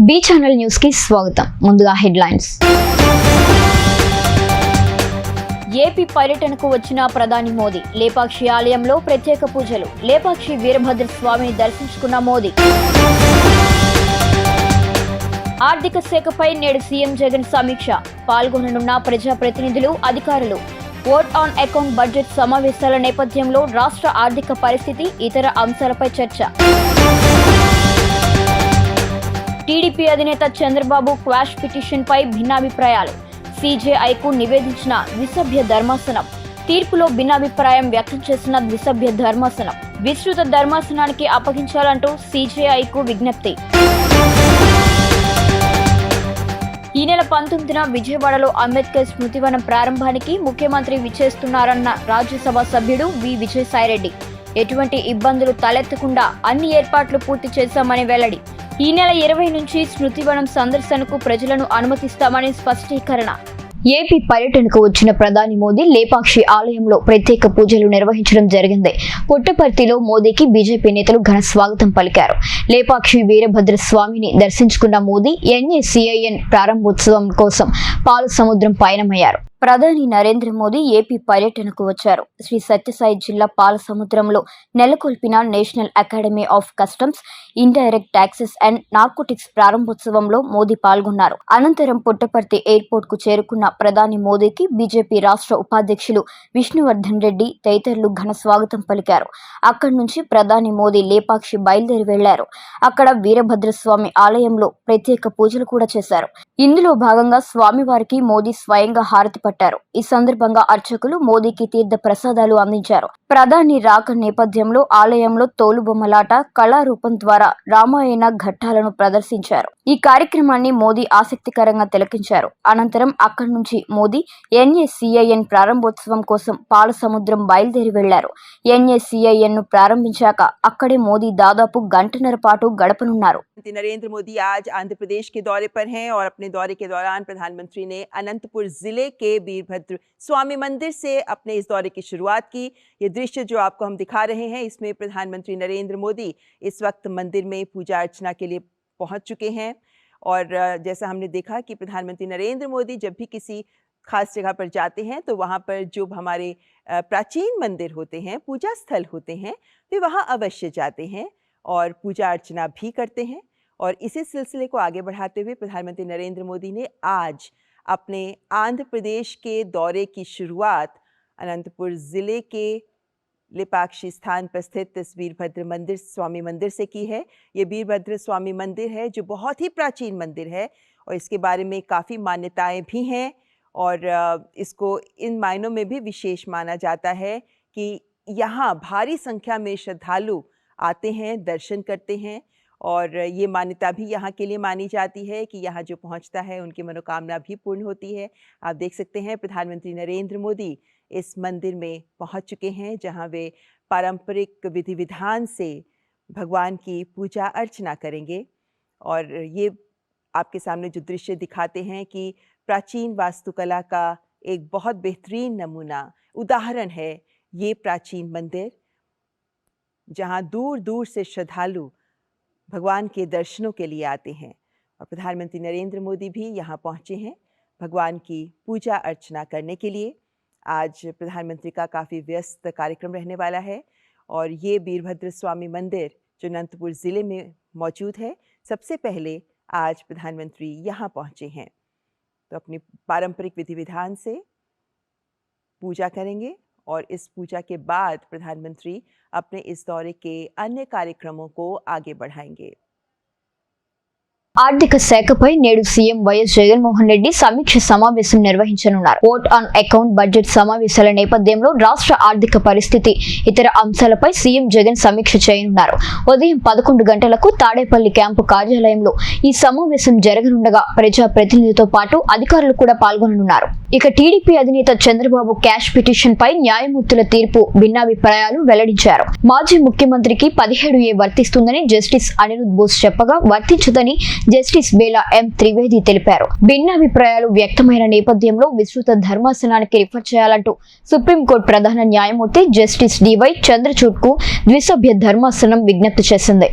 B channel news కి స్వాగతం. ముందుగా హెడ్లైన్స్. ఏపీ పర్యటనకు వచ్చిన ప్రధాని మోదీ లేపాక్షి ఆలయంలో ప్రత్యేక పూజలు. లేపాక్షి వీరభద్ర స్వామిని దర్శించుకున్న మోదీ. ఆర్థిక శాఖపై నేడు సీఎం జగన్ సమీక్ష. పాల్గొననున్న ప్రజాప్రతినిధులు, అధికారులు. ఓట్ ఆన్ అకౌంట్ బడ్జెట్ సమావేశాల నేపథ్యంలో రాష్ట్ర ఆర్థిక పరిస్థితి, ఇతర అంశాలపై చర్చ. టీడీపీ అధినేత చంద్రబాబు క్వాష్ పిటిషన్ పై భిన్నాభిప్రాయాలు. సీజేఐకు నివేదించిన ద్విసభ్య ధర్మాసనం. తీర్పులో భిన్నాభిప్రాయం వ్యక్తం చేసిన ద్విసభ్య ధర్మాసనం విస్తృత ధర్మాసనానికి అప్పగించాలంటూ సీజేఐకు విజ్ఞప్తి. ఈ నెల 19న విజయవాడలో అంబేద్కర్ స్మృతివనం ప్రారంభానికి ముఖ్యమంత్రి విచ్చేస్తున్నారన్న రాజ్యసభ సభ్యుడు వి విజయసాయిరెడ్డి. ఎటువంటి ఇబ్బందులు తలెత్తకుండా అన్ని ఏర్పాట్లు పూర్తి చేశామని వెల్లడి. ఈ నెల 20 నుంచి స్మృతివనం సందర్శనకు ప్రజలను అనుమతిస్తామని స్పష్టీకరణ. ఏపీ పర్యటనకు వచ్చిన ప్రధాని మోదీ లేపాక్షి ఆలయంలో ప్రత్యేక పూజలు నిర్వహించడం జరిగింది. పుట్టపర్తిలో మోదీకి బీజేపీ నేతలు ఘన స్వాగతం పలికారు. లేపాక్షి వీరభద్ర స్వామిని దర్శించుకున్న మోదీ ఎన్ఏసీఐఎన్ ప్రారంభోత్సవం కోసం పాల సముద్రం పయనమయ్యారు. ప్రధాని నరేంద్ర మోదీ ఏపీ పర్యటనకు వచ్చారు. శ్రీ సత్యసాయి జిల్లా పాల సముద్రంలో నెలకొల్పిన National Academy of Customs, Indirect Taxes and Narcotics ప్రారంభోత్సవంలో మోదీ పాల్గొన్నారు. అనంతరం పుట్టపర్తి ఎయిర్పోర్ట్ కు చేరుకున్న ప్రధాని మోదీకి బీజేపీ రాష్ట్ర ఉపాధ్యక్షులు విష్ణువర్ధన్ రెడ్డి తదితరులు ఘన స్వాగతం పలికారు. అక్కడి నుంచి ప్రధాని మోదీ లేపాక్షి బయలుదేరి వెళ్లారు. అక్కడ వీరభద్రస్వామి ఆలయంలో ప్రత్యేక పూజలు కూడా చేశారు. ఇందులో భాగంగా స్వామివారికి మోదీ స్వయంగా హారతి పట్టారు. ఈ సందర్భంగా అర్చకులు మోదీకి తీర్థ ప్రసాదాలు అందించారు. ప్రధాని రాక నేపథ్యంలో ఆలయంలో తోలుబొమ్మలాట కళారూపం ద్వారా రామాయణ ఘట్టాలను ప్రదర్శించారు. ఈ కార్యక్రమాన్ని మోదీ ఆసక్తికరంగా తిలకించారు. అనంతరం అక్కడి నుంచి మోదీ ఎన్ఏసీఐఎన్ ప్రారంభోత్సవం కోసం పాల సముద్రం బయలుదేరి వెళ్లారు. ఎన్ఏసీఐఎన్ ను ప్రారంభించాక అక్కడే మోదీ దాదాపు గంటన్నర పాటు గడపనున్నారు. नरेंद्र मोदी आज आंध्र प्रदेश के दौरे पर हैं और अपने दौरे के दौरान प्रधानमंत्री ने अनंतपुर जिले के वीरभद्र स्वामी मंदिर से अपने इस दौरे की शुरुआत की। ये दृश्य जो आपको हम दिखा रहे हैं, इसमें प्रधानमंत्री नरेंद्र मोदी इस वक्त मंदिर में पूजा अर्चना के लिए पहुंच चुके हैं। और जैसा हमने देखा कि प्रधानमंत्री नरेंद्र मोदी जब भी किसी खास जगह पर जाते हैं तो वहाँ पर जो हमारे प्राचीन मंदिर होते हैं, पूजा स्थल होते हैं, वे वहाँ अवश्य जाते हैं और पूजा अर्चना भी करते हैं। और इसी सिलसिले को आगे बढ़ाते हुए प्रधानमंत्री नरेंद्र मोदी ने आज अपने आंध्र प्रदेश के दौरे की शुरुआत अनंतपुर ज़िले के लेपाक्षी स्थान पर स्थित इस वीरभद्र मंदिर स्वामी मंदिर से की है। ये वीरभद्र स्वामी मंदिर है जो बहुत ही प्राचीन मंदिर है और इसके बारे में काफ़ी मान्यताएं भी हैं और इसको इन मायनों में भी विशेष माना जाता है कि यहाँ भारी संख्या में श्रद्धालु आते हैं, दर्शन करते हैं और ये मान्यता भी यहाँ के लिए मानी जाती है कि यहाँ जो पहुँचता है उनकी मनोकामना भी पूर्ण होती है। आप देख सकते हैं प्रधानमंत्री नरेंद्र मोदी इस मंदिर में पहुँच चुके हैं जहाँ वे पारंपरिक विधि विधान से भगवान की पूजा अर्चना करेंगे। और ये आपके सामने जो दृश्य दिखाते हैं कि प्राचीन वास्तुकला का एक बहुत बेहतरीन नमूना उदाहरण है ये प्राचीन मंदिर, जहाँ दूर दूर से श्रद्धालु भगवान के दर्शनों के लिए आते हैं। और प्रधानमंत्री नरेंद्र मोदी भी यहाँ पहुँचे हैं भगवान की पूजा अर्चना करने के लिए। आज प्रधानमंत्री का काफ़ी व्यस्त कार्यक्रम रहने वाला है और ये वीरभद्र स्वामी मंदिर जो अनंतपुर ज़िले में मौजूद है, सबसे पहले आज प्रधानमंत्री यहाँ पहुँचे हैं तो अपनी पारंपरिक विधि विधान से पूजा करेंगे और इस पूजा के बाद प्रधानमंत्री अपने इस दौरे के अन्य कार्यक्रमों को आगे बढ़ाएंगे। ఆర్థిక శాఖపై నేడు సీఎం వైఎస్ జగన్మోహన్ రెడ్డి సమీక్ష సమావేశం నిర్వహించనున్నారు. ఓట్ ఆన్ అకౌంట్ బడ్జెట్ సమావేశాల నేపథ్యంలో రాష్ట్ర ఆర్థిక పరిస్థితి, ఇతర అంశాలపై సీఎం జగన్ సమీక్ష చేయనున్నారు. ఉదయం 11 గంటలకు తాడేపల్లి క్యాంపు కార్యాలయంలో ఈ సమావేశం జరగనుండగా ప్రజా ప్రతినిధులతో పాటు అధికారులు కూడా పాల్గొననున్నారు. ఇక టీడీపీ అధినేత చంద్రబాబు క్యాష్ పిటిషన్ పై న్యాయమూర్తుల తీర్పు భిన్నాభిప్రాయాలు వెల్లడించారు. మాజీ ముఖ్యమంత్రికి 17A వర్తిస్తుందని జస్టిస్ అనిరుద్ బోస్ చెప్పగా వర్తించదని జస్టిస్ బేలా ఎం త్రివేది తెలిపారు. భిన్నాభిప్రాయాలు వ్యక్తమైన నేపథ్యంలో విస్తృత ధర్మాసనానికి రిఫర్ చేయాలంటూ సుప్రీంకోర్టు ప్రధాన న్యాయమూర్తి జస్టిస్ డివై చంద్రచూడ్ కు ద్విసభ్య ధర్మాసనం విజ్ఞప్తి చేసింది.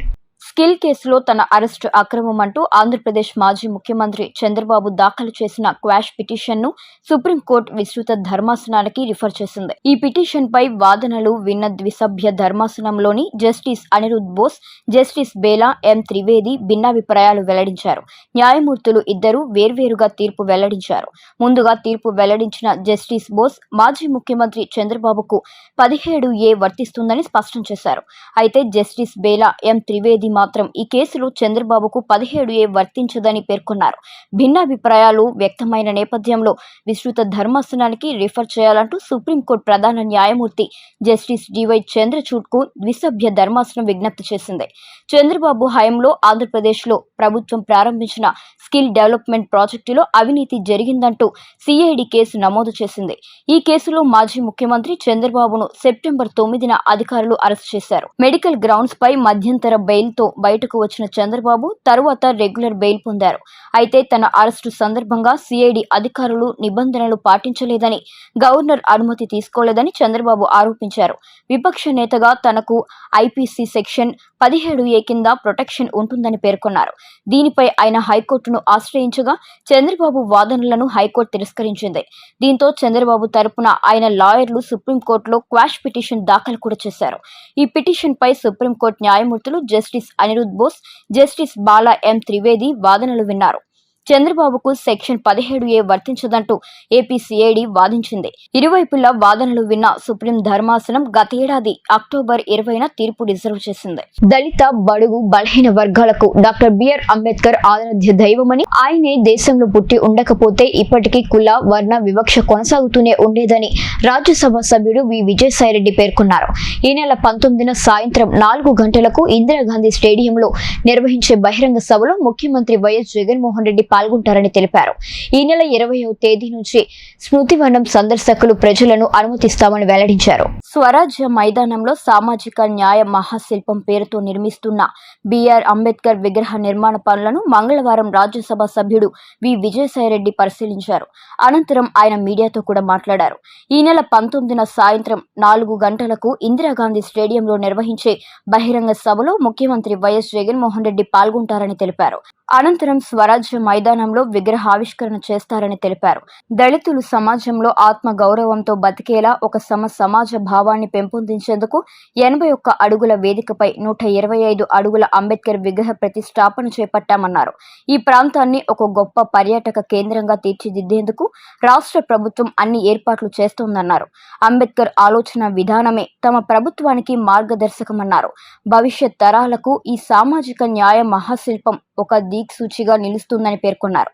స్కిల్ కేసులో తన అరెస్టు అక్రమమంటూ ఆంధ్రప్రదేశ్ మాజీ ముఖ్యమంత్రి చంద్రబాబు దాఖలు చేసిన క్వాష్ పిటిషన్ను సుప్రీంకోర్టు విస్తృత ధర్మాసనానికి రిఫర్ చేసింది. ఈ పిటిషన్పై వాదనలు విన్న ద్విసభ్య ధర్మాసనంలోని జస్టిస్ అనిరుద్ బోస్, జస్టిస్ బేలా ఎం త్రివేది భిన్నాభిప్రాయాలు వెల్లడించారు. న్యాయమూర్తులు ఇద్దరూ వేర్వేరుగా తీర్పు వెల్లడించారు. ముందుగా తీర్పు వెల్లడించిన జస్టిస్ బోస్ మాజీ ముఖ్యమంత్రి చంద్రబాబుకు 17A వర్తిస్తుందని స్పష్టం చేశారు. అయితే జస్టిస్ బేలా ఎం త్రివేది మాత్రం ఈ కేసులో చంద్రబాబుకు 17A వర్తించదని పేర్కొన్నారు. భిన్నాభిప్రాయాలు వ్యక్తమైన నేపథ్యంలో విస్తృత ధర్మాసనానికి రిఫర్ చేయాలంటూ సుప్రీంకోర్టు ప్రధాన న్యాయమూర్తి జస్టిస్ డివై చంద్రచూడ్కు ద్విసభ్య ధర్మాసనం విజ్ఞప్తి చేసింది. చంద్రబాబు హయాంలో ఆంధ్రప్రదేశ్లో ప్రభుత్వం ప్రారంభించిన స్కిల్ డెవలప్మెంట్ ప్రాజెక్టులో అవినీతి జరిగిందంటూ సిఐడి కేసు నమోదు చేసింది. ఈ కేసులో మాజీ ముఖ్యమంత్రి చంద్రబాబును సెప్టెంబర్ 9న అధికారులు అరెస్ట్ చేశారు. మెడికల్ గ్రౌండ్స్ పై మధ్యంతర బెయిల్ తో బయటకు వచ్చిన చంద్రబాబు తరువాత రెగ్యులర్ బెయిల్ పొందారు. అయితే తన అరెస్టు సందర్భంగా సిఐడి అధికారులు నిబంధనలు పాటించలేదని, గవర్నర్ అనుమతి తీసుకోలేదని చంద్రబాబు ఆరోపించారు. విపక్ష నేతగా తనకు ఐపీసీ సెక్షన్ 17A కింద ప్రొటెక్షన్ ఉంటుందని పేర్కొన్నారు. దీనిపై ఆయన హైకోర్టును ఆశ్రయించగా చంద్రబాబు వాదనలను హైకోర్టు తిరస్కరించింది. దీంతో చంద్రబాబు తరపున ఆయన లాయర్లు సుప్రీంకోర్టులో క్వాష్ పిటిషన్ దాఖలు కూడా చేశారు. ఈ పిటిషన్ పై సుప్రీంకోర్టు న్యాయమూర్తులు జస్టిస్ అనిరుద్ బోస్, జస్టిస్ బాలా ఎం త్రివేది వాదనలు విన్నారు. చంద్రబాబుకు సెక్షన్ 17A వర్తించదంటూ ఏపీ సిఐడి వాదించింది. ఇరువైపులా వాదనలు విన్న సుప్రీం ధర్మాసనం గత ఏడాది అక్టోబర్ 20న తీర్పు రిజర్వ్ చేసింది. దళిత, బడుగు, బలహీన వర్గాలకు డాక్టర్ బిఆర్ అంబేద్కర్ ఆరాధ్య దైవమని, ఆయనే దేశంలో పుట్టి ఉండకపోతే ఇప్పటికీ కుల, వర్ణ వివక్ష కొనసాగుతూనే ఉండేదని రాజ్యసభ సభ్యుడు వి విజయసాయిరెడ్డి పేర్కొన్నారు. ఈ నెల 19న సాయంత్రం 4 గంటలకు ఇందిరాగాంధీ స్టేడియంలో నిర్వహించే బహిరంగ సభలో ముఖ్యమంత్రి వైఎస్ జగన్మోహన్ రెడ్డి పాల్గొంటారని తెలిపారు. ఈ నెల 20వ తేదీ నుంచి స్మృతివనం సందర్శకులు ప్రజలను అనుమతిస్తామని వెల్లడించారు. స్వరాజ్య మైదానంలో సామాజిక న్యాయ మహాశిల్పం పేరుతో నిర్మిస్తున్న బిఆర్ అంబేద్కర్ విగ్రహ నిర్మాణ పనులను మంగళవారం రాజ్యసభ సభ్యుడు వి విజయసాయిరెడ్డి పరిశీలించారు. అనంతరం ఆయన మీడియాతో కూడా మాట్లాడారు. ఈ నెల 19న సాయంత్రం 4 గంటలకు ఇందిరాగాంధీ స్టేడియంలో నిర్వహించే బహిరంగ సభలో ముఖ్యమంత్రి వైఎస్ జగన్మోహన్ రెడ్డి పాల్గొంటారని తెలిపారు. అనంతరం స్వరాజ్య మైదానంలో విగ్రహావిష్కరణ చేస్తారని తెలిపారు. దళితులు సమాజంలో ఆత్మ గౌరవంతో బతికేలా ఒక సమాజ భావాన్ని పెంపొందించేందుకు 81 అడుగుల వేదికపై 125 అడుగుల అంబేద్కర్ విగ్రహ ప్రతిష్టాపన చేపట్టామన్నారు. ఈ ప్రాంతాన్ని ఒక గొప్ప పర్యాటక కేంద్రంగా తీర్చిదిద్దేందుకు రాష్ట్ర ప్రభుత్వం అన్ని ఏర్పాట్లు చేస్తోందన్నారు. అంబేద్కర్ ఆలోచన విధానమే తమ ప్రభుత్వానికి మార్గదర్శకమన్నారు. భవిష్యత్ తరాలకు ఈ సామాజిక న్యాయ మహాశిల్పం ఒక దిక్సూచిగా నిలుస్తుందని పేర్కొన్నారు.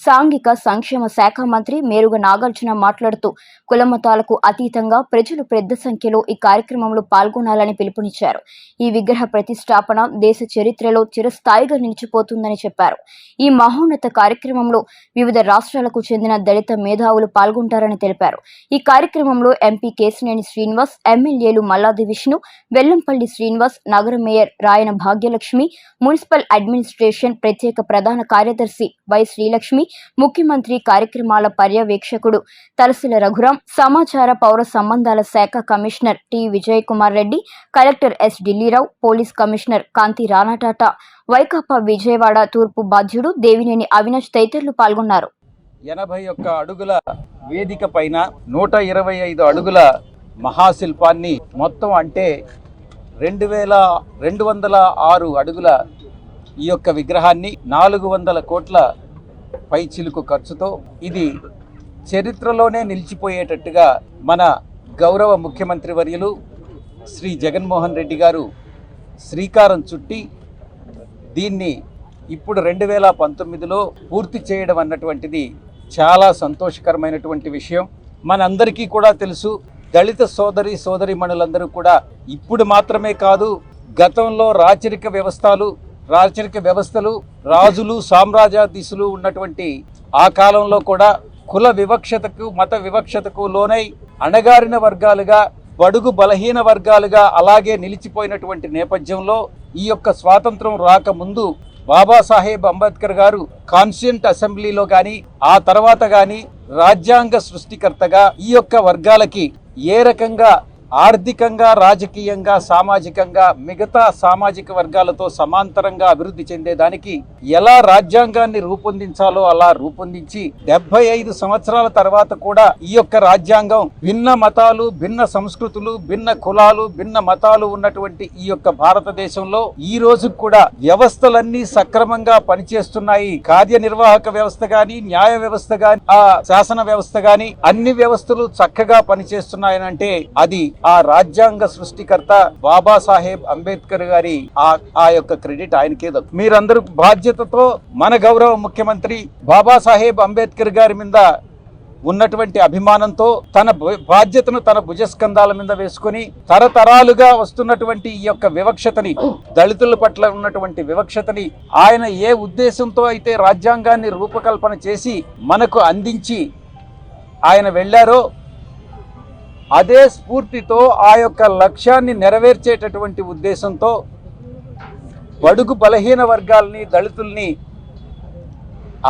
సాంఘిక సంక్షేమ శాఖ మంత్రి మేరుగ నాగార్జున మాట్లాడుతూ కులమతాలకు అతీతంగా ప్రజలు పెద్ద సంఖ్యలో ఈ కార్యక్రమంలో పాల్గొనాలని పిలుపునిచ్చారు. ఈ విగ్రహ ప్రతిష్టాపన దేశ చరిత్రలో చిరస్థాయిగా నిలిచిపోతుందని చెప్పారు. ఈ మహోన్నత కార్యక్రమంలో వివిధ రాష్ట్రాలకు చెందిన దళిత మేధావులు పాల్గొంటారని తెలిపారు. ఈ కార్యక్రమంలో ఎంపీ కేశినేని శ్రీనివాస్, ఎమ్మెల్యేలు మల్లాది విష్ణు, వెల్లంపల్లి శ్రీనివాస్, నగర మేయర్ రాయన భాగ్యలక్ష్మి, మున్సిపల్ అడ్మినిస్ట్రేషన్ ప్రత్యేక ప్రధాన కార్యదర్శి వై శ్రీలక్ష్మి, ముఖ్యమంత్రి కార్యక్రమాల పర్యవేక్షకుడు తలసిల రఘురాం, సమాచార పౌర సంబంధాల శాఖ commissioner T Vijay Kumar Reddy, collector S Dilli Rao, police commissioner Kanthi Rana Tata, వైకాపా విజయవాడ తూర్పు బాధ్యుడు దేవినేని అవినాష్ తదితరులు పాల్గొన్నారు. 81 అడుగుల వేదిక పైన 125 అడుగుల మహాశిల్పాన్ని మొత్తం అంటే 2206 అడుగుల ఈ యొక్క విగ్రహాన్ని 400 కోట్ల పైచిలుకు ఖర్చుతో ఇది చరిత్రలోనే నిలిచిపోయేటట్టుగా మన గౌరవ ముఖ్యమంత్రి వర్యులు శ్రీ జగన్మోహన్ రెడ్డి గారు శ్రీకారం చుట్టి దీన్ని ఇప్పుడు 2019లో పూర్తి చేయడం అన్నటువంటిది చాలా సంతోషకరమైనటువంటి విషయం. మనందరికీ కూడా తెలుసు, దళిత సోదరీమణులందరూ కూడా ఇప్పుడు మాత్రమే కాదు, గతంలో రాచరిక వ్యవస్థలు రాజులు సామ్రాజ్యాధీశులు ఉన్నటువంటి ఆ కాలంలో కూడా కుల వివక్షతకు మత వివక్షతకు లోనై అణగారిన వర్గాలుగా బడుగు బలహీన వర్గాలుగా అలాగే నిలిచిపోయినటువంటి నేపథ్యంలో ఈ యొక్క స్వాతంత్రం రాకముందు బాబాసాహెబ్ అంబేద్కర్ గారు కాన్స్టిట్యూంట్ అసెంబ్లీలో కానీ ఆ తర్వాత కానీ రాజ్యాంగ సృష్టికర్తగా ఈ యొక్క వర్గాలకి ఏ రకంగా ఆర్థికంగా, రాజకీయంగా, సామాజికంగా మిగతా సామాజిక వర్గాలతో సమాంతరంగా అభివృద్ధి చెందేదానికి ఎలా రాజ్యాంగాన్ని రూపొందించాలో అలా రూపొందించి 75 సంవత్సరాల తర్వాత కూడా ఈ యొక్క రాజ్యాంగం భిన్న మతాలు, భిన్న సంస్కృతులు, భిన్న కులాలు, భిన్న మతాలు ఉన్నటువంటి ఈ యొక్క భారతదేశంలో ఈ రోజు కూడా వ్యవస్థలన్నీ సక్రమంగా పనిచేస్తున్నాయి. కార్యనిర్వాహక వ్యవస్థ గాని, న్యాయ వ్యవస్థ గాని, ఆ శాసన వ్యవస్థ గాని అన్ని వ్యవస్థలు చక్కగా పనిచేస్తున్నాయనంటే అది ఆ రాజ్యాంగ సృష్టికర్త బాబాసాహెబ్ అంబేద్కర్ గారి ఆ యొక్క క్రెడిట్ ఆయనకే దక్కుతుంది. మీరందరూ బాధ్యతతో మన గౌరవ ముఖ్యమంత్రి బాబాసాహెబ్ అంబేద్కర్ గారి మీద ఉన్నటువంటి అభిమానంతో తన బాధ్యతను తన భుజస్కంధాల మీద వేసుకొని తరతరాలుగా వస్తున్నటువంటి ఈ యొక్క వివక్షతని, దళితుల పట్ల ఉన్నటువంటి వివక్షతని ఆయన ఏ ఉద్దేశంతో అయితే రాజ్యాంగాన్ని రూపకల్పన చేసి మనకు అందించి ఆయన వెళ్ళారో అదే స్ఫూర్తితో ఆ యొక్క లక్ష్యాన్ని నెరవేర్చేటటువంటి ఉద్దేశంతో బడుగు బలహీన వర్గాల్ని, దళితుల్ని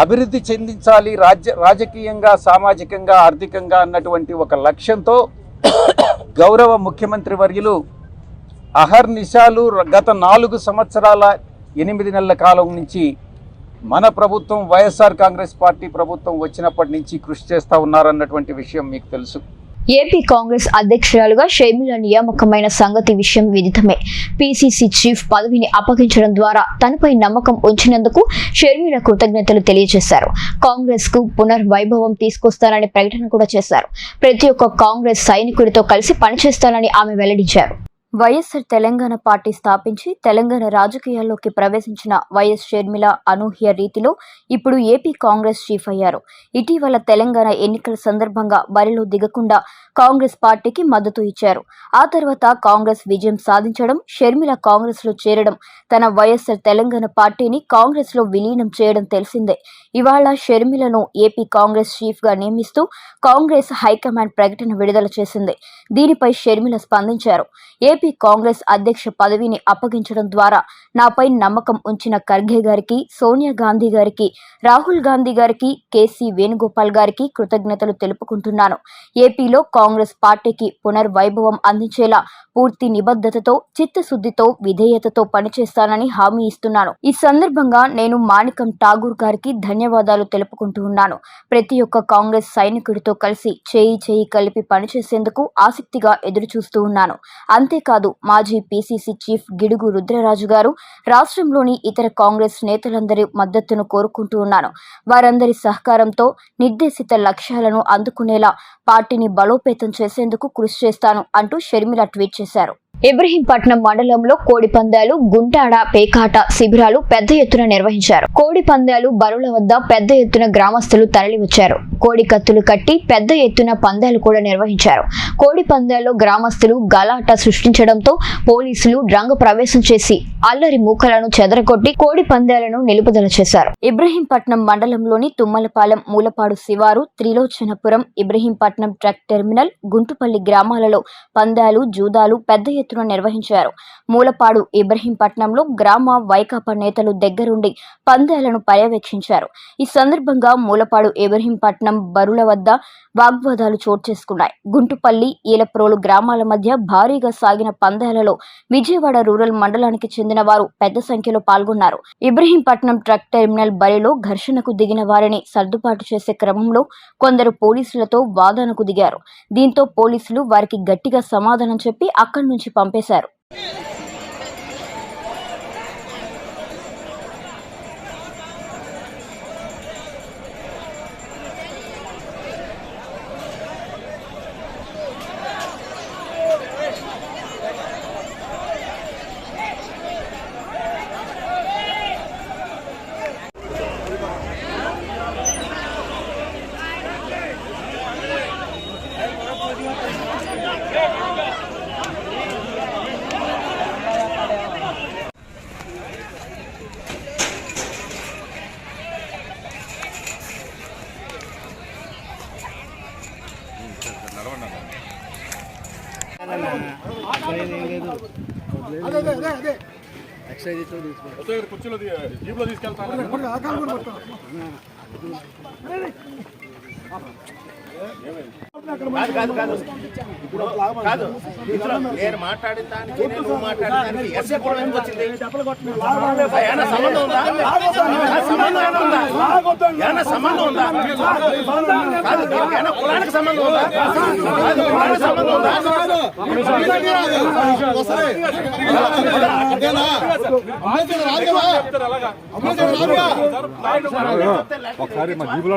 అభివృద్ధి చెందించాలి రాజకీయంగా, సామాజికంగా, ఆర్థికంగా అన్నటువంటి ఒక లక్ష్యంతో గౌరవ ముఖ్యమంత్రి వర్యులు అహర్నిశాలు గత 4 సంవత్సరాల 8 నెలల కాలం నుంచి మన ప్రభుత్వం వైఎస్ఆర్ కాంగ్రెస్ పార్టీ ప్రభుత్వం వచ్చినప్పటి నుంచి కృషి చేస్తూ ఉన్నారన్నటువంటి విషయం మీకు తెలుసు. ఏపీ కాంగ్రెస్ అధ్యక్షురాలుగా షర్మిల నియామకమైన సంగతి విషయం విదితమే. పీసీసీ చీఫ్ పదవిని అప్పగించడం ద్వారా తనపై నమ్మకం ఉంచినందుకు షర్మిల కృతజ్ఞతలు తెలియజేశారు. కాంగ్రెస్ కు పునర్వైభవం తీసుకొస్తానని ప్రకటన కూడా చేశారు. ప్రతి ఒక్క కాంగ్రెస్ సైనికుడితో కలిసి పనిచేస్తానని ఆమె వెల్లడించారు. వైఎస్ఆర్ తెలంగాణ పార్టీ స్థాపించి తెలంగాణ రాజకీయాల్లోకి ప్రవేశించిన వైఎస్ షర్మిల అనూహ్య రీతిలో ఇప్పుడు ఏపీ కాంగ్రెస్ చీఫ్ అయ్యారు. ఇటీవల తెలంగాణ ఎన్నికల సందర్భంగా బరిలో దిగకుండా కాంగ్రెస్ పార్టీకి మద్దతు ఇచ్చారు. ఆ తర్వాత కాంగ్రెస్ విజయం సాధించడం, షర్మిల కాంగ్రెస్ లో చేరడం, తన వైఎస్ఆర్ తెలంగాణ పార్టీని కాంగ్రెస్ లో విలీనం చేయడం తెలిసిందే. ఇవాళ షర్మిలను ఏపీ కాంగ్రెస్ చీఫ్ గా నియమిస్తూ కాంగ్రెస్ హైకమాండ్ ప్రకటన విడుదల చేసింది. దీనిపై షర్మిల స్పందించారు. ఏపీ కాంగ్రెస్ అధ్యక్ష పదవిని అప్పగించడం ద్వారా నాపై నమ్మకం ఉంచిన ఖర్గే గారికి, సోనియా గాంధీ గారికి, రాహుల్ గాంధీ గారికి, కేసీ వేణుగోపాల్ గారికి కృతజ్ఞతలు తెలుపుకుంటున్నాను. ఏపీలో కాంగ్రెస్ పార్టీకి పునర్వైభవం అందించేలా పూర్తి నిబద్ధతతో, చిత్తశుద్ధితో, విధేయతతో పనిచేస్తానని హామీ ఇస్తున్నాను. ఈ సందర్భంగా నేను మాణికం ఠాగూర్ గారికి ధన్యవాదాలు తెలుపుకుంటూ ఉన్నాను. ప్రతి ఒక్క కాంగ్రెస్ సైనికుడితో కలిసి చేయి కలిపి పనిచేసేందుకు ఆసక్తిగా ఎదురుచూస్తూ ఉన్నాను. అంతేకాదు మాజీ పీసీసీ చీఫ్ గిడుగు రుద్రరాజు గారు, రాష్ట్రంలోని ఇతర కాంగ్రెస్ నేతలందరి మద్దతును కోరుకుంటూ ఉన్నాను. వారందరి సహకారంతో నిర్దేశిత లక్ష్యాలను అందుకునేలా పార్టీని బలోపేతం చేసేందుకు కృషి చేస్తాను అంటూ షర్మిల ట్వీట్ చేశారు. ఇబ్రహీంపట్నం మండలంలో కోడి పందాలు, గుంటాడ, పేకాట శిబిరాలు పెద్ద ఎత్తున నిర్వహించారు. కోడి పందాలు బరుల వద్ద పెద్ద ఎత్తున గ్రామస్తులు తరలివచ్చారు. కోడి కత్తులు కట్టి పెద్ద ఎత్తున పందాలు కూడా నిర్వహించారు. కోడి పందాల్లో గ్రామస్తులు గలాట సృష్టించడంతో పోలీసులు రంగ ప్రవేశం చేసి అల్లరి మూకలను చెదరగొట్టి కోడి పందాలను నిలుపుదల చేశారు. ఇబ్రహీంపట్నం మండలంలోని తుమ్మలపాలెం, మూలపాడు శివారు, త్రిలోచనపురం, ఇబ్రహీంపట్నం ట్రక్ టెర్మినల్, గుంటుపల్లి గ్రామాలలో పందాలు, జూదాలు పెద్ద ఎత్తున నిర్వహించారు. మూలపాడు, ఇబ్రహీంపట్నంలో గ్రామ వైకాపా నేతలు దగ్గరుండి పందాలను పర్యవేక్షించారు. ఈ సందర్భంగా మూలపాడు, ఇబ్రహీంపట్నం బరుల వద్ద వాగ్వాదాలు చోటు చేసుకున్నాయి. గుంటుపల్లి, ఈలప్రోలు గ్రామాల మధ్య భారీగా సాగిన పందాలలో విజయవాడ రూరల్ మండలానికి చెందిన వారు పెద్ద సంఖ్యలో పాల్గొన్నారు. ఇబ్రహీంపట్నం ట్రక్ టెర్మినల్ బరిలో ఘర్షణకు దిగిన వారిని సర్దుబాటు చేసే క్రమంలో కొందరు పోలీసులతో వాదనకు దిగారు. దీంతో పోలీసులు వారికి గట్టిగా సమాధానం చెప్పి అక్కడి నుంచి పంపేశారు. కుర్చీలో జీప్లో తీసుకెళ్తాను. కాదు నేను మాట్లాడిన దానికి నువ్వు మాట్లాడిన దానికి ఎస్ఏ కూడా ఎందుకు వచ్చింది? ఏమైనా సంబంధం ఉందా? ఏమైనా సంబంధం ఉందా? కాదు ఏమైనా కులానికి సంబంధం ఉందా? కాదు కులానికి సంబంధం ఉందా? ఒకసారి మా జీబులో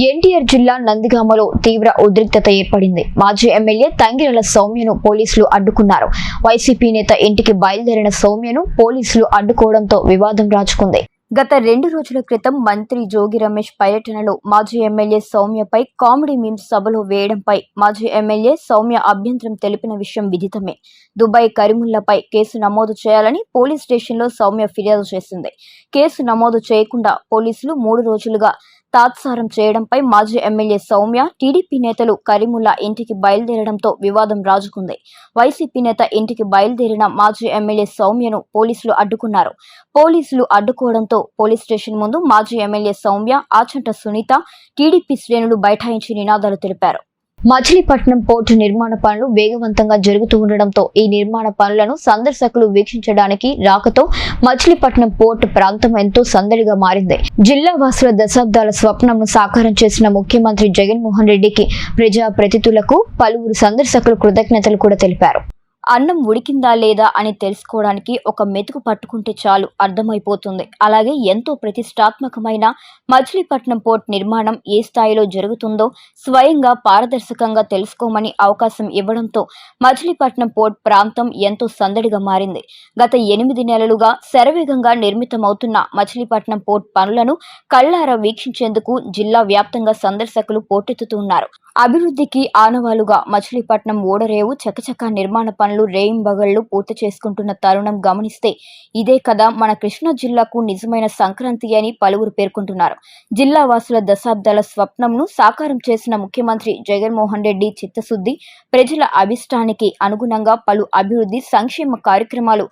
ఎన్టీఆర్ జిల్లా నందిగామలో తీవ్ర ఉద్రిక్తత ఏర్పడింది. మాజీ ఎమ్మెల్యే తంగిరల సౌమ్యను పోలీసులు అడ్డుకున్నారు. వైసీపీ నేత ఇంటికి బయలుదేరిన సౌమ్యను పోలీసులు అడ్డుకోవడంతో వివాదం రాజుకుంది. గత 2 రోజుల క్రితం మంత్రి జోగి రమేష్ పర్యటనలో మాజీ ఎమ్మెల్యే సౌమ్యపై కామెడీ మీమ్స్ సభలో వేయడంపై మాజీ ఎమ్మెల్యే సౌమ్య అభ్యంతరం తెలిపిన విషయం విదితమే. దుబాయ్ కరీముల్లాపై కేసు నమోదు చేయాలని పోలీస్ స్టేషన్లో సౌమ్య ఫిర్యాదు చేసింది. కేసు నమోదు చేయకుండా పోలీసులు 3 రోజులుగా తాత్సారం చేయడంపై మాజీ ఎమ్మెల్యే సౌమ్య, టీడీపీ నేతలు కరీముల్లా ఇంటికి బయలుదేరడంతో వివాదం రాజుకుంది. వైసీపీ నేత ఇంటికి బయలుదేరిన మాజీ ఎమ్మెల్యే సౌమ్యను పోలీసులు అడ్డుకున్నారు. పోలీసులు అడ్డుకోవడంతో పోలీస్ స్టేషన్ ముందు మాజీ ఎమ్మెల్యే సౌమ్య, ఆచంట సునీత, టీడీపీ శ్రేణులు బైఠాయించి నినాదాలు తెలిపారు. మచిలీపట్నం పోర్టు నిర్మాణ పనులు వేగవంతంగా జరుగుతూ ఉండడంతో ఈ నిర్మాణ పనులను సందర్శకులు వీక్షించడానికి రాకతో మచిలీపట్నం పోర్టు ప్రాంతం ఎంతో సందడిగా మారింది. జిల్లా వాసుల దశాబ్దాల స్వప్నంను సాకారం చేసిన ముఖ్యమంత్రి జగన్మోహన్ రెడ్డికి ప్రజా ప్రతినిధులకు పలువురు సందర్శకులు కృతజ్ఞతలు కూడా తెలిపారు. అన్నం ఉడికిందా లేదా అని తెలుసుకోవడానికి ఒక మెతుకు పట్టుకుంటే చాలు అర్థమైపోతుంది. అలాగే ఎంతో ప్రతిష్టాత్మకమైన మచిలీపట్నం పోర్ట్ నిర్మాణం ఏ స్థాయిలో జరుగుతుందో స్వయంగా పారదర్శకంగా తెలుసుకోమని అవకాశం ఇవ్వడంతో మచిలీపట్నం పోర్ట్ ప్రాంతం ఎంతో సందడిగా మారింది. గత 8 నెలలుగా శరవేగంగా నిర్మితమవుతున్న మచిలీపట్నం పోర్ట్ పనులను కళ్లారా వీక్షించేందుకు జిల్లా వ్యాప్తంగా సందర్శకులు పోటెత్తుతున్నారు. అభివృద్ధికి ఆనవాలుగా మచిలీపట్నం ఓడరేవు చకచకా నిర్మాణ పనులు రేయింబగళ్లు పూర్తి చేసుకుంటున్న తరుణం గమనిస్తే ఇదే కదా మన కృష్ణా జిల్లాకు నిజమైన సంక్రాంతి అని పలువురు పేర్కొంటున్నారు. జిల్లా వాసుల దశాబ్దాల స్వప్నంను సాకారం చేసిన ముఖ్యమంత్రి జగన్మోహన్ రెడ్డి చిత్తశుద్ధి, ప్రజల అభిష్టానికి అనుగుణంగా పలు అభివృద్ధి సంక్షేమ కార్యక్రమాలు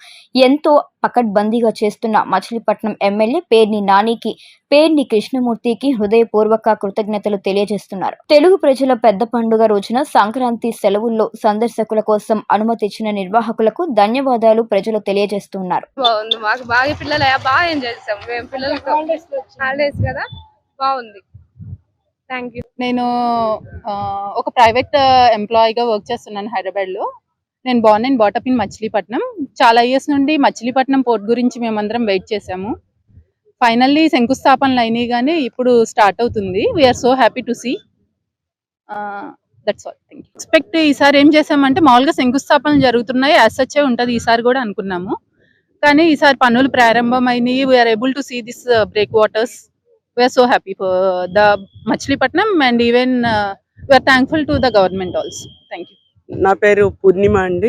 ఎంతో పకడ్బందీగా చేస్తున్న మచిలీపట్నం ఎమ్మెల్యే పేర్ని నానికి, పేర్ని కృష్ణమూర్తికి హృదయపూర్వక కృతజ్ఞతలు తెలియజేస్తున్నారు. తెలుగు ప్రజల పెద్ద పండుగ రోజున సంక్రాంతి సెలవుల్లో సందర్శకుల కోసం అనుమతి ఇచ్చిన నిర్వాహకులకు ధన్యవాదాలు ప్రజలు తెలియజేస్తున్నారు. మాకు బాగా పిల్లలు బాగా ఎంజాయ్ చేసాం. మేము పిల్లలతో హాలిడేస్ కదా, బాగుంది. Thank you. నేను ఒక ప్రైవేట్ ఎంప్లాయీగా వర్క్ చేస్తున్నాను హైదరాబాద్లో. నేను బార్న్ అండ్ బాటప్ ఇన్ మచిలీపట్నం. చాలా ఇయర్స్ నుండి మచిలీపట్నం పోర్ట్ గురించి మేమందరం వెయిట్ చేసాము. ఫైనల్లీ శంకుస్థాపనలు అయినాయి కానీ ఇప్పుడు స్టార్ట్ అవుతుంది. We are so happy to see. That's all. Thank you. Expect ఈసారి ఏం చేసామంటే మామూలుగా శంకుస్థాపనలు జరుగుతున్నాయి, యాజ్ సచ్చే ఉంటుంది ఈసారి కూడా అనుకున్నాము. కానీ ఈసారి పనులు ప్రారంభమైనవి. We are able to see this breakwaters. We are so happy for the Machilipatnam and even we are thankful to the government also. Thank you. నా పేరు పూర్ణిమ అండి.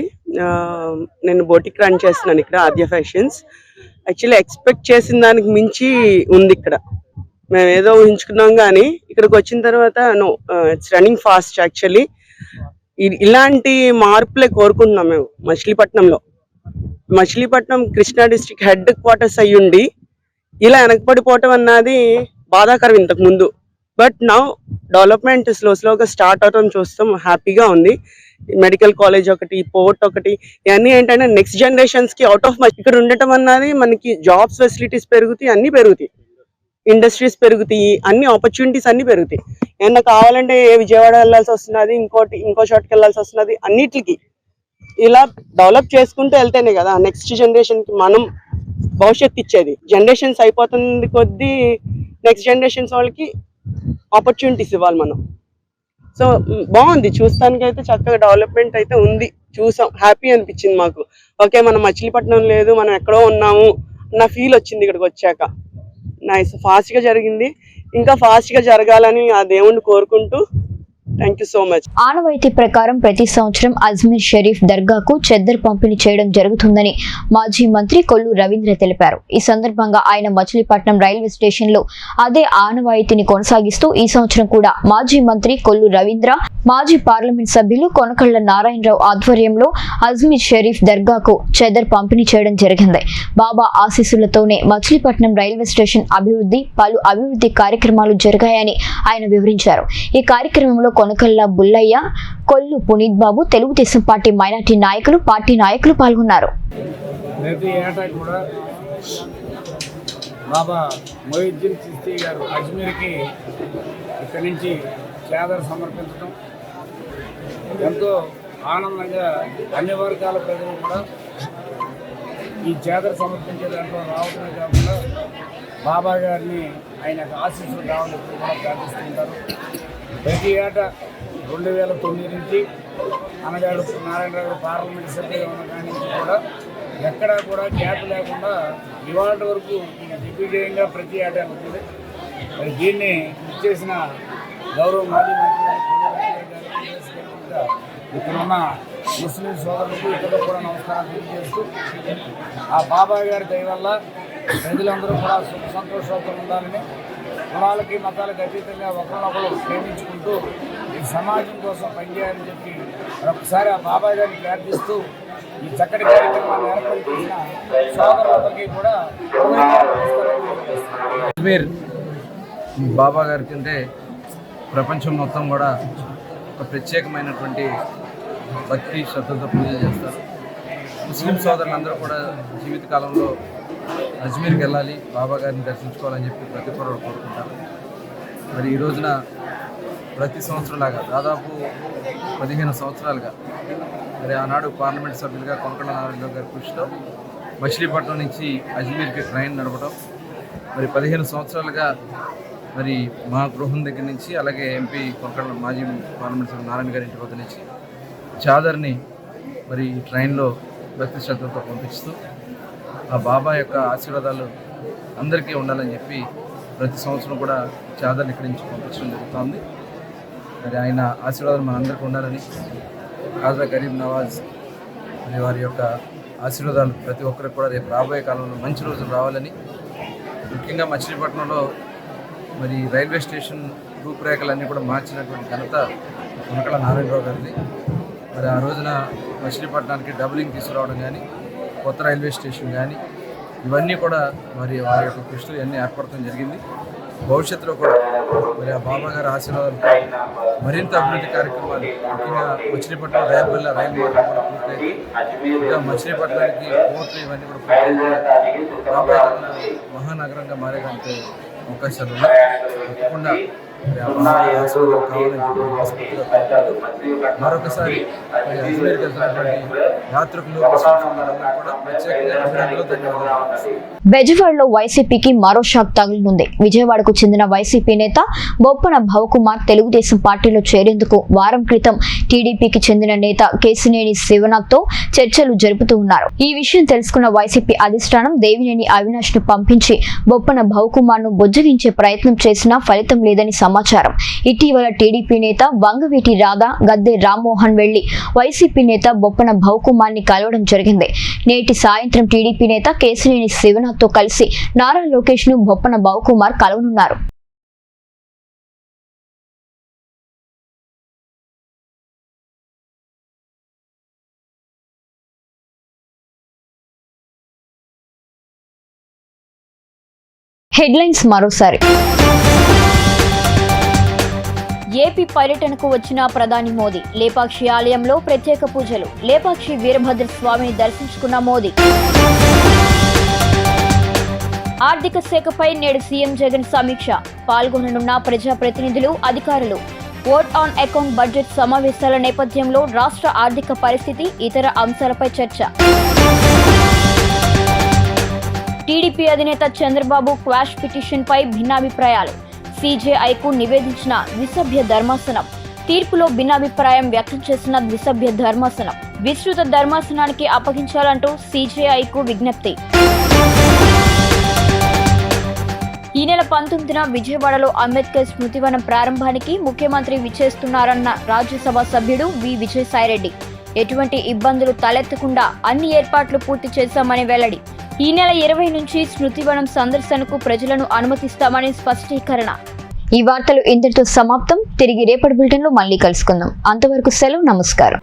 నేను బోటిక్ రన్ చేస్తున్నాను ఇక్కడ ఆద్య ఫ్యాషన్స్. యాక్చువల్లీ ఎక్స్పెక్ట్ చేసిన దానికి మించి ఉంది ఇక్కడ. మేము ఏదో ఊహించుకున్నాం కానీ ఇక్కడికి వచ్చిన తర్వాత no, it's running fast. Actually ఇలాంటి మార్పులే కోరుకుంటున్నాం మేము మచిలీపట్నంలో. Machilipatnam Krishna district headquarters అయ్యుండి ఇలా వెనకపడిపోవటం అన్నది బాధాకరం ఇంతకు ముందు. బట్ నౌ డెవలప్మెంట్ స్లోగా స్టార్ట్ అవటం చూస్తాం, హ్యాపీగా ఉంది. మెడికల్ కాలేజ్ ఒకటి, పోర్ట్ ఒకటి, ఇవన్నీ ఏంటంటే నెక్స్ట్ జనరేషన్స్ కి అవుట్ ఆఫ్ ఇక్కడ ఉండటం అన్నది మనకి జాబ్స్ ఫెసిలిటీస్ పెరుగుతాయి, అన్ని పెరుగుతాయి, ఇండస్ట్రీస్ పెరుగుతాయి, అన్ని ఆపర్చునిటీస్ అన్ని పెరుగుతాయి. ఏమన్నా కావాలంటే విజయవాడ వెళ్ళాల్సి వస్తున్నది, ఇంకో చోటుకి వెళ్ళాల్సి వస్తున్నది. అన్నిటికి ఇలా డెవలప్ చేసుకుంటూ వెళ్తేనే కదా నెక్స్ట్ జనరేషన్ కి మనం భవిష్యత్తు ఇచ్చేది. జనరేషన్స్ అయిపోతుంది కొద్దీ నెక్స్ట్ జనరేషన్స్ వాళ్ళకి ఆపర్చునిటీస్ ఇవ్వాలి మనం. సో బాగుంది, చూస్తానికి అయితే చక్కగా డెవలప్మెంట్ అయితే ఉంది. చూసాం, హ్యాపీ అనిపించింది మాకు. ఓకే, మనం మచిలీపట్నం లేదు, మనం ఎక్కడో ఉన్నాము నా ఫీల్ వచ్చింది ఇక్కడికి వచ్చాక. నైస్, ఫాస్ట్ గా జరిగింది, ఇంకా ఫాస్ట్ గా జరగాలని ఆ దేవుణ్ణి కోరుకుంటూ థ్యాంక్ యూ సో మచ్. ఆనవాయితీ ప్రకారం ప్రతి సంవత్సరం అజ్మీర్ షరీఫ్ దర్గాకు చెద్దర్ పంపిణీ చేయడం జరుగుతుందని మాజీ మంత్రి కొల్లు రవీంద్ర తెలిపారు. ఈ సందర్భంగా ఆయన మచిలీపట్నం రైల్వే స్టేషన్ లో అదే ఆనవాయితీని కొనసాగిస్తూ ఈ సంవత్సరం కూడా మాజీ మంత్రి కొల్లు రవీంద్ర, మాజీ పార్లమెంట్ సభ్యులు కొనకళ్ళ నారాయణరావు ఆధ్వర్యంలో అజ్మీర్ షరీఫ్ దర్గాకు చెద్దర్ పంపిణీ చేయడం జరిగింది. బాబా ఆశీస్సులతోనే మచిలీపట్నం రైల్వే స్టేషన్ అభివృద్ధి, పలు అభివృద్ధి కార్యక్రమాలు జరిగాయని ఆయన వివరించారు. ఈ కార్యక్రమంలో కొనకళ్ళ బుల్లయ్య, కొల్లు పునీత్ బాబు, తెలుగుదేశం పార్టీ మైనార్టీ నాయకులు, పార్టీ నాయకులు పాల్గొన్నారు. ప్రతి ఏటా కూడా బాబా మొయిద్దీన్ చిస్తీ గారు అజ్మీర్కి ఇక్కడి నుంచి చాదర్ సమర్పించడం ఎంతో ఆనందంగా అన్ని వర్గాల ప్రజలు కూడా ఈ చాదర్ సమర్పించే దాంట్లో రావడమే కాకుండా బాబా గారిని ఆయన ఆశీస్సులు రావాలని కూడా ప్రార్థిస్తుంటారు. ప్రతి ఏటా 2009 నుంచి అనగాడు నారాయణరావు పార్లమెంట్ సభ్యుగా ఉన్న కాడి నుంచి కూడా ఎక్కడా కూడా గ్యాప్ లేకుండా ఇవాళ వరకు దిగ్విజయంగా ప్రతి ఏటా ఉంటుంది. మరి దీన్ని ఇచ్చేసిన గౌరవ మాజీ మంత్రి ఇక్కడున్న ముస్లిం సోదరులకు ఇతరులకు కూడా నమస్కారం తెలియజేస్తూ ఆ బాబా గారి దయ వల్ల ప్రజలందరూ కూడా సుఖ సంతోషాలతో ఉండాలని, కులాలకి మతాలకు అతీతంగా ఒకరినొకరు ప్రేమించుకుంటూ ఈ సమాజం కోసం పనిచేయాలని చెప్పి ఒకసారి ఆ బాబా గారిని ప్రార్థిస్తూ ఈ చక్కటి కార్యక్రమాన్ని ఏర్పాటు చేసిన సోదరులందరికీ కూడా అజ్మీర్ బాబా గారి కంటే ప్రపంచం మొత్తం కూడా ఒక ప్రత్యేకమైనటువంటి భక్తి శ్రద్ధతో పూజలు చేస్తారు. ముస్లిం సోదరులందరూ కూడా జీవితకాలంలో అజ్మీర్కి వెళ్ళాలి, బాబా గారిని దర్శించుకోవాలని చెప్పి ప్రతి ఒక్కరు కోరుకుంటారు. మరి ఈ రోజున ప్రతి సంవత్సరంలాగా దాదాపు 15 సంవత్సరాలుగా మరి ఆనాడు పార్లమెంట్ సభ్యులుగా కొనకళ్ళ నారాయణరావు గారి కృషితో మచిలీపట్నం నుంచి అజ్మీర్కి ట్రైన్ నడపడం, మరి 15 సంవత్సరాలుగా మరి మా గృహం దగ్గర నుంచి అలాగే ఎంపీ కొనకళ్ళ మాజీ పార్లమెంట్ సభ్యులు నారాయణ గారి ఇంటి వద్ద నుంచి చాదర్ని మరి ఈ ట్రైన్లో భక్తి శ్రద్ధతో పంపిస్తూ ఆ బాబా యొక్క ఆశీర్వాదాలు అందరికీ ఉండాలని చెప్పి ప్రతి సంవత్సరం కూడా చాదర్ని ఇక్కడి నుంచి పంపించడం జరుగుతుంది. మరి ఆయన ఆశీర్వాదాలు మనందరికీ ఉండాలని, ఖాజా గరీబ్ నవాజ్ మరి వారి యొక్క ఆశీర్వాదాలు ప్రతి ఒక్కరికి కూడా రేపు రాబోయే కాలంలో మంచి రోజులు రావాలని, ముఖ్యంగా మచిలీపట్నంలో మరి రైల్వే స్టేషన్ రూపురేఖలన్నీ కూడా మార్చినటువంటి ఘనత కొనకళ్ళ నారాయణరావు గారిది. మరి ఆ రోజున మచిలీపట్నానికి డబులింగ్ తీసుకురావడం కానీ, కొత్త రైల్వే స్టేషన్ కానీ, ఇవన్నీ కూడా మరి వారి యొక్క కృషితో ఇవన్నీ ఏర్పడటం జరిగింది. భవిష్యత్తులో కూడా మరి ఆ బాబా గారి ఆశీర్వాదాలు మరింత అభివృద్ధి కార్యక్రమాలు, ముఖ్యంగా మచిలీపట్నం రైలు మార్గం కూడా పూర్తయితే ఇంకా మచిలీపట్నానికి పోర్ట్లు ఇవన్నీ కూడా పూర్తయితే బాబా మహానగరంగా మారేదానికి అవకాశాలు ఉన్నాయి. తప్పకుండా మరొకసారి అజ్మీర్కి వెళ్తున్నటువంటి యాత్రికులు కూడా ప్రత్యేకంగా ధన్యవాదాలు. బెజవాడలో వైసీపీకి మరో షాక్ తగిలినుంది. విజయవాడకు చెందిన వైసీపీ నేత బొప్పన భవకుమార్ తెలుగుదేశం పార్టీలో చేరేందుకు వారం క్రితం టీడీపీకి చెందిన నేత కేశినేని శివనాథ్తో చర్చలు జరుపుతూ ఉన్నారు. ఈ విషయం తెలుసుకున్న వైసీపీ అధిష్టానం దేవినేని అవినాష్ ను పంపించి బొప్పన భవకుమార్ ను బుజ్జగించే ప్రయత్నం చేసినా ఫలితం లేదని సమాచారం. ఇటీవల టీడీపీ నేత వంగవీటి రాధా, గద్దె రామ్మోహన్ వెళ్లి వైసీపీ నేత బొప్పన భవకుమార్ ని కలవడం జరిగింది. నేటి సాయంత్రం టీడీపీ నేత కేశినేని శివనాథ్ తో కలిసి నారా లోకేష్ ను బొప్పన భవకుమార్ కలవనున్నారు. హెడ్లైన్స్ మరోసారి. ఏపీ పర్యటనకు వచ్చిన ప్రధాని మోదీ లేపాక్షి ఆలయంలో ప్రత్యేక పూజలు. లేపాక్షి వీరభద్ర స్వామిని దర్శించుకున్న మోదీ. ఆర్థిక శాఖపై నేడు సీఎం జగన్ సమీక్ష. పాల్గొననున్న ప్రజాప్రతినిధులు, అధికారులు. ఓట్ ఆన్ అకౌంట్ బడ్జెట్ సమావేశాల నేపథ్యంలో రాష్ట్ర ఆర్థిక పరిస్థితి, ఇతర అంశాలపై చర్చ. టీడీపీ అధినేత చంద్రబాబు క్వాష్ పిటిషన్పై భిన్నాభిప్రాయాలు. సీజేఐకు నివేదించిన ద్విసభ్య ధర్మాసనం. తీర్పులో భిన్నాభిప్రాయం వ్యక్తం చేసిన ద్విసభ్య ధర్మాసనం విస్తృత ధర్మాసనానికి అప్పగించాలంటూ సీజేఐకు విజ్ఞప్తి. ఈ నెల 19న విజయవాడలో అంబేద్కర్ స్మృతివనం ప్రారంభానికి ముఖ్యమంత్రి విచ్చేస్తున్నారన్న రాజ్యసభ సభ్యుడు వి విజయసాయిరెడ్డి. ఎటువంటి ఇబ్బందులు తలెత్తకుండా అన్ని ఏర్పాట్లు పూర్తి చేశామని వెల్లడి. ఈ నెల 20 నుంచి స్మృతివనం సందర్శనకు ప్రజలను అనుమతిస్తామని స్పష్టీకరణ. ఈ వార్తలు ఇంతటితో సమాప్తం. తిరిగి రేపటి బులెటిన్లో మళ్ళీ కలుసుకుందాం. అంతవరకు సెలవు. నమస్కారం.